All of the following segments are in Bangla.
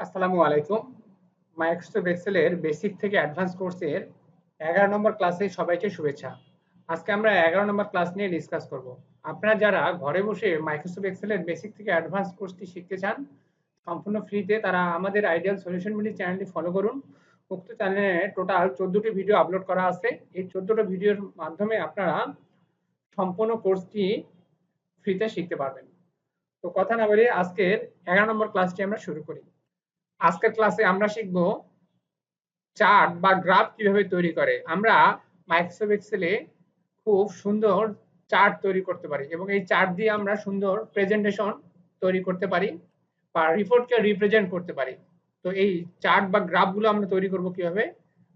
আসসালামু আলাইকুম। মাইক্রোসফট এক্সেলের বেসিক থেকে অ্যাডভান্স কোর্সের 11 নম্বর ক্লাসে সবাইকে শুভেচ্ছা। আজকে আমরা 11 নম্বর ক্লাস নিয়ে ডিসকাস করব। আপনারা যারা ঘরে বসে মাইক্রোসফট এক্সেলের বেসিক থেকে অ্যাডভান্স কোর্সটি শিখতে চান সম্পূর্ণ ফ্রিতে, তারা আমাদের আইডিয়াল সলিউশন মিনি চ্যানেলটি ফলো করুন। উক্ত চ্যানেলে টোটাল 14টি ভিডিও আপলোড করা আছে। এই 14টা ভিডিওর মাধ্যমে আপনারা সম্পূর্ণ কোর্সটি ফ্রিতে শিখতে পারবেন। তো কথা না বলে আজকের 11 নম্বর ক্লাসটি আমরা শুরু করি। আজকের ক্লাসে আমরা শিখব চার্ট বা গ্রাফ কিভাবে তৈরি করে। আমরা মাইক্রোসফট এক্সেলে খুব সুন্দর চার্ট তৈরি করতে পারি এবং এই চার্ট দিয়ে আমরা সুন্দর প্রেজেন্টেশন তৈরি করতে পারি বা রিপোর্টকে রিপ্রেজেন্ট করতে পারি। তো এই চার্ট বা গ্রাফগুলো আমরা তৈরি করব কিভাবে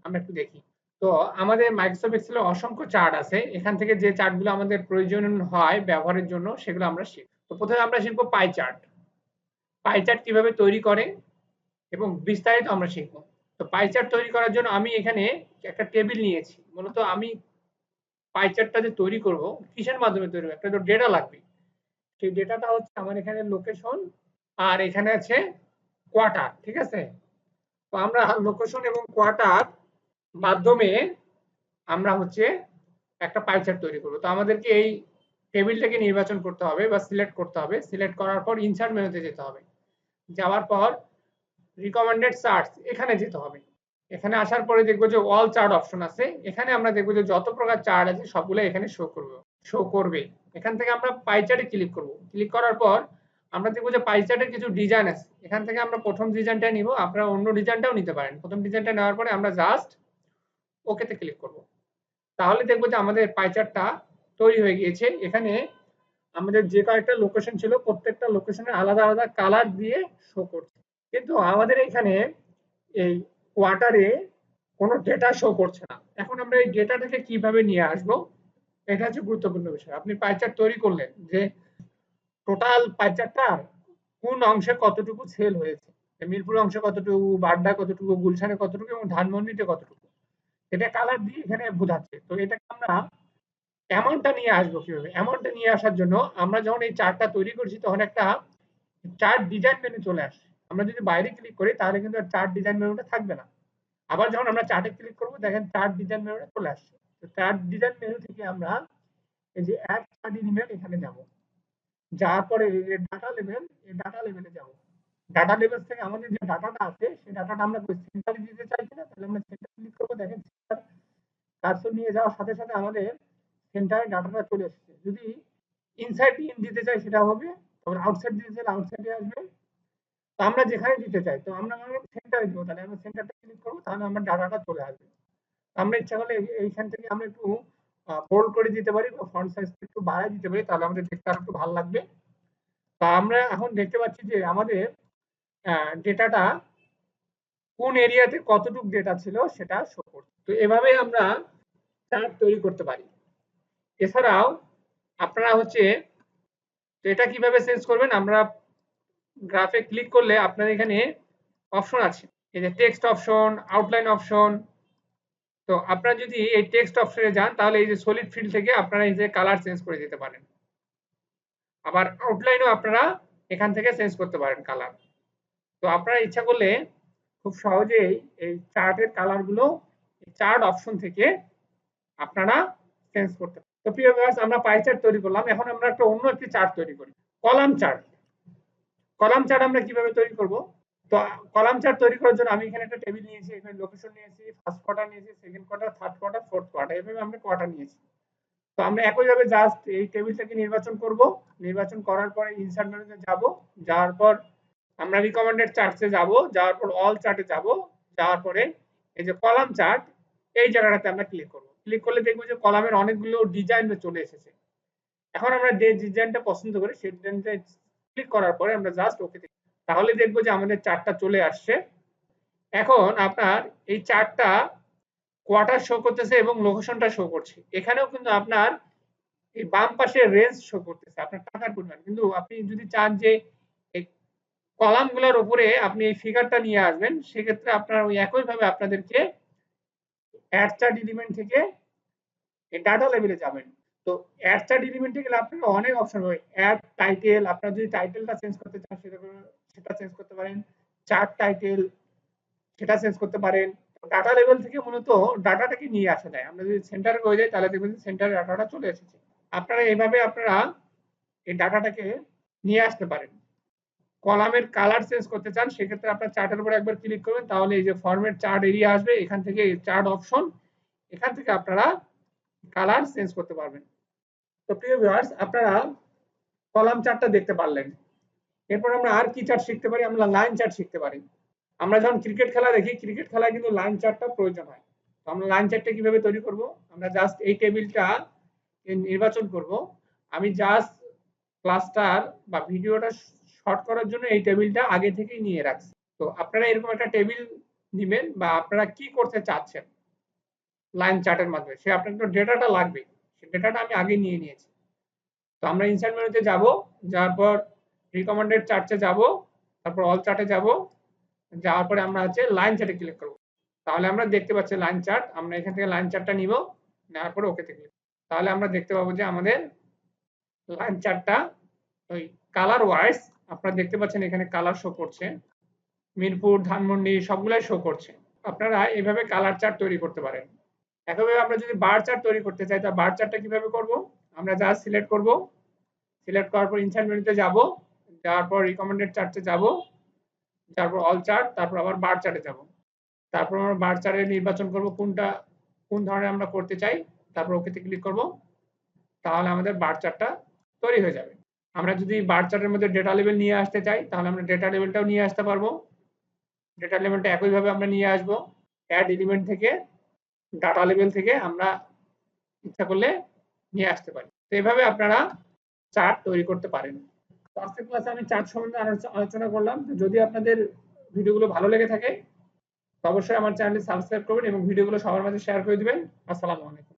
আমরা একটু দেখি। তো আমাদের মাইক্রোসফট এক্সেলে অসংখ্য চার্ট আছে। এখান থেকে যে চার্টগুলো আমাদের প্রয়োজন হয় ব্যবহারের জন্য সেগুলো আমরা শিখব। তো প্রথমে আমরা শিখব পাই চার্ট। পাই চার্ট কিভাবে তৈরি করে এবং বিস্তারিত আমরা শিখব। তো পাই চার্ট তৈরি করার জন্য আমি এখানে একটা টেবিল নিয়েছি। মূলত আমি পাই চার্টটা যে তৈরি করব কিসের মাধ্যমে তৈরি করব, একটা তো ডেটা লাগবে। সেই ডেটাটা হচ্ছে আমার এখানে লোকেশন আর এখানে আছে কোয়ার্টার, ঠিক আছে। তো আমরা লোকেশন এবং কোয়ার্টার মাধ্যমে আমরা হচ্ছে একটা পাই চার্ট তৈরি করব। তো আমাদেরকে এই টেবিলটাকে নির্বাচন করতে হবে বা সিলেক্ট করতে হবে। সিলেক্ট করার পর ইনসার্ট মেনুতে যেতে হবে। যাওয়ার পর রিকমেন্ডেড চার্টস এখানে যেতে হবে। এখানে আসার পরে দেখবো যে অল চার্ট অপশন আছে। এখানে আমরা দেখবো যে যত প্রকার চার্ট আছে সবগুলো এখানে শো করবে। এখান থেকে আমরা পাই চার্টে ক্লিক করব। ক্লিক করার পর আমরা দেখবো যে পাই চার্টের কিছু ডিজাইন আছে। এখান থেকে আমরা প্রথম ডিজাইনটা নিব। আপনারা অন্য ডিজাইনটাও নিতে পারেন। প্রথম ডিজাইনটা নেওয়ার পরে আমরা জাস্ট ওকেতে ক্লিক করব। তাহলে দেখবো যে আমাদের পাই চার্টটা তৈরি হয়ে গিয়েছে। এখানে আমাদের যে কয়েকটা লোকেশন ছিল প্রত্যেকটা লোকেশনে আলাদা আলাদা কালার দিয়ে শো করছে। কিন্তু আমাদের এখানে এই কোয়ার্টারে কোনো ডেটা শো করছে না। এখন আমরা এই ডেটাটাকে কিভাবে নিয়ে আসব, এটা হচ্ছে গুরুত্বপূর্ণ বিষয়। আপনি পাই চার্ট তৈরি করলেন যে টোটাল পাই চার্টটার কোন অংশে কতটুকু সেল হয়েছে, মিরপুর অংশে কতটুকু, বাড্ডা কতটুকু, গুলশানে কতটুকু এবং ধানমন্ডিতে কতটুকু, এটা কালার দিয়ে এখানে বোঝাচ্ছে। তো এটাকে আমরা অ্যামাউন্টটা নিয়ে আসবো কিভাবে, অ্যামাউন্টটা নিয়ে আসার জন্য আমরা যখন এই চার্টটা তৈরি করছি তখন একটা চার্ট ডিজাইন মেনু চলে আসে। আমরা যদি বাইরে ক্লিক করি তাহলে কিন্তু আর চার্ট ডিজাইন মেনুটা থাকবে না। আবার যখন আমরা চার্টে ক্লিক করব দেখেন চার্ট ডিজাইন মেনুটা চলে আসছে। তো চার্ট ডিজাইন মেনু থেকে আমরা এই যে অ্যাড চার্ট এলিমেন্ট এখানে যাব। যাওয়ার পরে এই যে ডাটা লেভেল, এই ডাটা লেভেলে যাব। ডাটা লেভেল থেকে আমাদের যে ডাটাটা আছে সেই ডাটাটা আমরা সেন্টারে দিতে চাইছি না, তাহলে আমরা সেন্টার ক্লিক করব। দেখেন সেন্টার কার্সর নিয়ে যাওয়ার সাথে সাথে আমাদের সেন্টারে ডাটাটা চলে এসেছে। যদি ইনসাইড ইন দিতে চাই সেটা হবে, তারপর আউটসাইড দিতে চাইলে আউটসাইডে আসবে। তো আমরা যেখানে দিতে চাই, তো আমরা সেন্টারে দিব, তাহলে আমরা সেন্টারটা ক্লিক করবো, তাহলে আমার ডাটাটা চলে আসবে। আমরা ইচ্ছা করলে এইখান থেকে আমরা একটু বোল্ড করে দিতে পারি বা ফন্ট সাইজ একটু বাড়ায় দিতে পারি, তাহলে আমাদের দেখতে আরো একটু ভালো লাগবে। তা আমরা এখন দেখতে পাচ্ছি যে আমাদের ডেটাটা কোন এরিয়াতে কতটুকু ডেটা ছিল সেটা শো করছে। তো এভাবে আমরা চার্ট তৈরি করতে পারি। এছাড়াও আপনারা হচ্ছে তো এটা কিভাবে চেঞ্জ করবেন, আমরা গ্রাফে ক্লিক করলে আপনার এখানে অপশন আছে, এই যে টেক্সট অপশন, আউটলাইন অপশন। তো আপনারা যদি এই টেক্সট অপশনে যান তাহলে এই যে সলিড ফিল থেকে আপনারা এই যে কালার চেঞ্জ করে দিতে পারেন। আবার আউটলাইনও আপনারা এখান থেকে চেঞ্জ করতে পারেন কালার। তো আপনারা ইচ্ছা করলে খুব সহজেই এই চার্টের কালারগুলো চার্ট অপশন থেকে আপনারা চেঞ্জ করতে পারেন। তো প্রিয় ভিউয়ার্স, আমরা পাই চার্ট তৈরি করলাম। এখন আমরা একটা অন্য একটি চার্ট তৈরি করি, কলাম চার্ট। কলাম চার্ট আমরা কিভাবে তৈরি করব? তো কলাম চার্ট তৈরি করার জন্য আমি এখানে একটা টেবিল নিয়েছি, এখানে লোকেশন নিয়েছি, ফার্স্ট কোয়ার্টার নিয়েছি, second quarter, third quarter, fourth quarter, এভাবে আমরা কোয়ার্টার নিয়েছি। তো আমরা একইভাবে জাস্ট এই টেবিলটাকে নির্বাচন করব। নির্বাচন করার পরে ইনসার্ট মেনুতে যাব। যাওয়ার পর আমরা রিকমেন্ডেড চার্টসে যাব। যাওয়ার পর অল চার্টে যাব। যাওয়ার পরে এই যে কলাম চার্ট, এই জায়গাটাতে আমরা ক্লিক করব। ক্লিক করলে দেখবো যে কলামের অনেকগুলো ডিজাইন চলে এসেছে। এখন আমরা যে ডিজাইনটা পছন্দ করি সেই ডিজাইনটা ক্লিক করার পরে আমরা জাস্ট ওকে, তাহলে দেখবো যে আমাদের চার্টটা চলে আসছে। এখন আপনার এই চার্টটা কোয়ার্টার শো করতেছে এবং লোকেশনটা শো করছে। এখানেও কিন্তু আপনার এই বাম পাশে রেঞ্জ শো করতেছে আপনার টাকার পরিমাণ। কিন্তু আপনি যদি চান যে এই কলামগুলোর উপরে আপনি এই ফিগারটা নিয়ে আসবেন, সেক্ষেত্রে আপনার ওই একইভাবে আপনাদেরকে অ্যাড চার্ট এলিমেন্ট থেকে এই ডাটা লেভেলে যাবেন। তো অ্যাড চার্ট এলিমেন্টে গেলে আপনার অনেক অপশন হবে। অ্যাড টাইটেল, আপনারা যদি টাইটেলটা চেঞ্জ করতে চান সেটা চেঞ্জ করতে পারেন। চার্ট টাইটেল সেটা চেঞ্জ করতে পারেন। ডাটা লেভেল থেকে মূলত ডাটাটাকে নিয়ে আসা যায়। আমরা যদি সেন্টারে হয়ে যাই তাহলে দেখবেন সেন্টারে ডাটাটা চলে এসেছে। আপনারা এইভাবে এই ডাটাটাকে নিয়ে আসতে পারেন। কলামের কালার চেঞ্জ করতে চান সেক্ষেত্রে আপনার চার্টের উপর একবার ক্লিক করবেন, তাহলে এই যে ফরম্যাট চার্ট এরিয়া আসবে, এখান থেকে চার্ট অপশন, এখান থেকে আপনারা কালার চেঞ্জ করতে পারবেন। তো প্রিয় ভিউয়ার্স, আপনারা কলাম চার্টটা দেখতে পারলেন। এরপর আমরা আর কি চার্ট শিখতে পারি? আমরা লাইন চার্ট শিখতে পারি। আমরা যখন ক্রিকেট খেলা দেখি, ক্রিকেট খেলায় কিন্তু লাইন চার্টটা প্রয়োজন হয়। তো আমরা লাইন চার্টটা কিভাবে তৈরি করব? আমরা জাস্ট এই টেবিলটা নির্বাচন করব। আমি জাস্ট ক্লাসটার বা ভিডিওটা শর্ট করার জন্য এই টেবিলটা আগে থেকেই নিয়ে রাখছি। তো আপনারা এরকম একটা টেবিল নিবেন, বা আপনারা কি করতে চাচ্ছেন লাইন চার্টের মাধ্যমে, সে আপনার তো ডেটাটা লাগবে, সেই ডেটাটা আমি আগে নিয়ে নিয়েছি। তো আমরা ইনসার্ট মেনুতে যাব, যাওয়ার পর রিকমেন্ডেড চার্টে যাব, তারপর অল চার্টে যাব, যাওয়ার পরে আমরা লাইন চার্টে ক্লিক করব। তাহলে আমরা দেখতে পাচ্ছি লাইন চার্ট। আমরা এখান থেকে লাইন চার্টটা নিব, নেওয়ার পরে ওকে তে ক্লিক। তাহলে আমরা দেখতে পাবো যে আমাদের লাইন চার্টটা ওই কালার ওয়াইজ আপনারা দেখতে পাচ্ছেন, এখানে কালার শো করছে, মিরপুর, ধানমন্ডি সবগুলাই শো করছে। আপনারা এইভাবে কালার চার্ট তৈরি করতে পারেন। একইভাবে আমরা যদি বার চার্ট তৈরি করতে চাই, তা বার চার্টটা কিভাবে করব? আমরা জাস্ট সিলেক্ট করব, সিলেক্ট করার পর ইনসার্ট মেনুতে যাব, যাওয়ার পর রিকমেন্ডেড চার্টে যাব, তারপর অল চার্ট, তারপর আবার বার চার্টে যাব। তারপর আমরা বার চার্টে নির্বাচন করব কোন ধরনের আমরা করতে চাই, তারপর ওকেতে ক্লিক করব। তাহলে আমাদের বার চার্টটা তৈরি হয়ে যাবে। আমরা যদি বার চার্টের মধ্যে ডেটা লেভেল নিয়ে আসতে চাই, তাহলে আমরা ডেটা লেভেলটাও নিয়ে আসতে পারবো। ডেটা লেভেলটা একইভাবে আমরা নিয়ে আসব, অ্যাড এলিমেন্ট থেকে, ডাটা লেভেল থেকে আমরা ইচ্ছা করলে নিয়ে আসতে পারি। তো এইভাবে আপনারা চার্ট তৈরি করতে পারেন। আজকের ক্লাসে আমি চার্ট সম্বন্ধে আলোচনা করলাম। যদি আপনাদের ভিডিওগুলো ভালো লেগে থাকে, অবশ্যই আমার চ্যানেলটি সাবস্ক্রাইব করবেন এবং ভিডিওগুলো সবার মাঝে শেয়ার করে দিবেন। আসসালামু আলাইকুম।